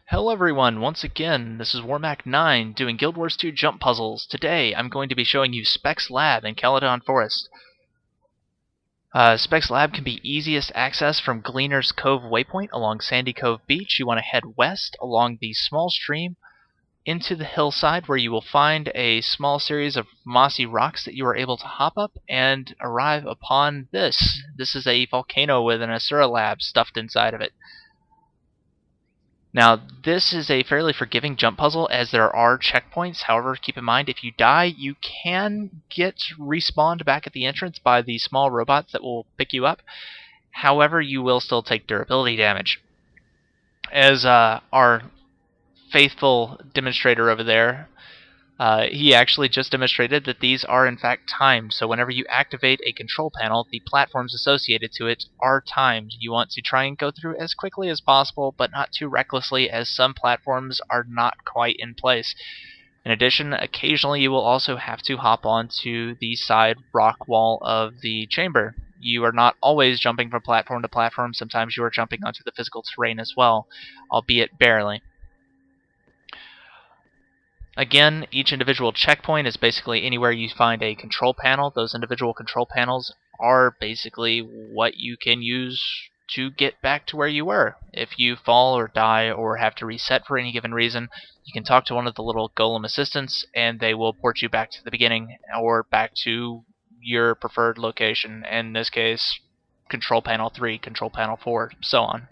Hello everyone, once again, this is Warmac9 doing Guild Wars 2 jump puzzles. Today I'm going to be showing you Spekk's lab in Caledon Forest. Spekk's lab can be easiest accessed from Gleaner's Cove waypoint along Sandy Cove Beach. You want to head west along the small stream into the hillside where you will find a small series of mossy rocks that you are able to hop up and arrive upon this. This is a volcano with an Asura lab stuffed inside of it. Now, this is a fairly forgiving jump puzzle as there are checkpoints. However, keep in mind, if you die, you can get respawned back at the entrance by the small robots that will pick you up. However, you will still take durability damage. As our faithful demonstrator over there, he actually just demonstrated that these are in fact timed. So whenever you activate a control panel, the platforms associated to it are timed. You want to try and go through as quickly as possible, but not too recklessly, as some platforms are not quite in place. In addition, occasionally you will also have to hop onto the side rock wall of the chamber. You are not always jumping from platform to platform. Sometimes you are jumping onto the physical terrain as well, albeit barely. Again, each individual checkpoint is basically anywhere you find a control panel. Those individual control panels are basically what you can use to get back to where you were. If you fall or die or have to reset for any given reason, you can talk to one of the little golem assistants and they will port you back to the beginning or back to your preferred location. In this case, control panel 3, control panel 4, so on.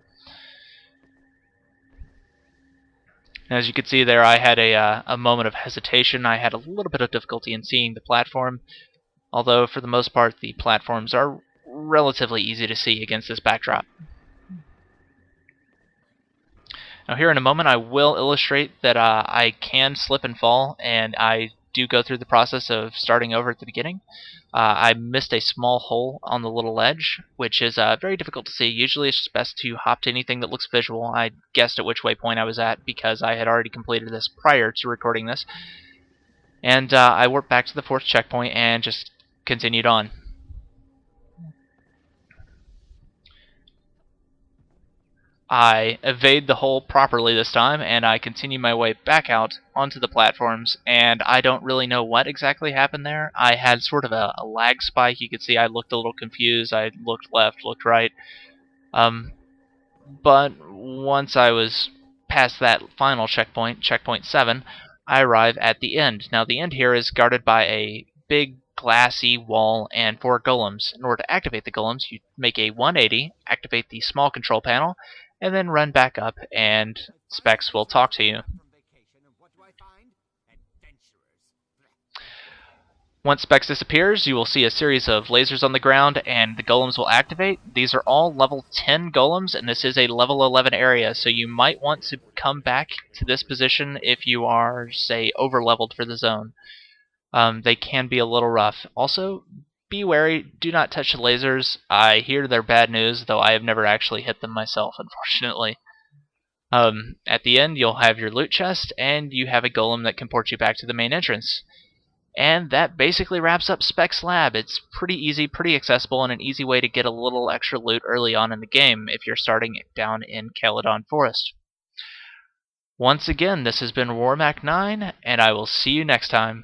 As you can see there, I had a moment of hesitation. I had a little bit of difficulty in seeing the platform, although for the most part the platforms are relatively easy to see against this backdrop. Now here in a moment I will illustrate that I can slip and fall, and I do go through the process of starting over at the beginning. I missed a small hole on the little ledge, which is very difficult to see. Usually it's just best to hop to anything that looks visual. I guessed at which waypoint I was at because I had already completed this prior to recording this. And I warped back to the 4th checkpoint and just continued on. I evade the hole properly this time, and I continue my way back out onto the platforms, and I don't really know what exactly happened there. I had sort of a lag spike. You could see I looked a little confused. I looked left, looked right. But once I was past that final checkpoint, checkpoint 7, I arrive at the end. Now the end here is guarded by a big glassy wall and 4 golems. In order to activate the golems, you make a 180, activate the small control panel, and then run back up, and Spekk will talk to you. Once Spekk disappears, you will see a series of lasers on the ground, and the golems will activate. These are all level 10 golems, and this is a level 11 area, so you might want to come back to this position if you are, say, over-leveled for the zone. They can be a little rough. Also, be wary, do not touch the lasers. I hear they're bad news, though I have never actually hit them myself, unfortunately. At the end, you'll have your loot chest, and you have a golem that can port you back to the main entrance. And that basically wraps up Spekk's lab. It's pretty easy, pretty accessible, and an easy way to get a little extra loot early on in the game if you're starting down in Caledon Forest. Once again, this has been Warmac9, and I will see you next time.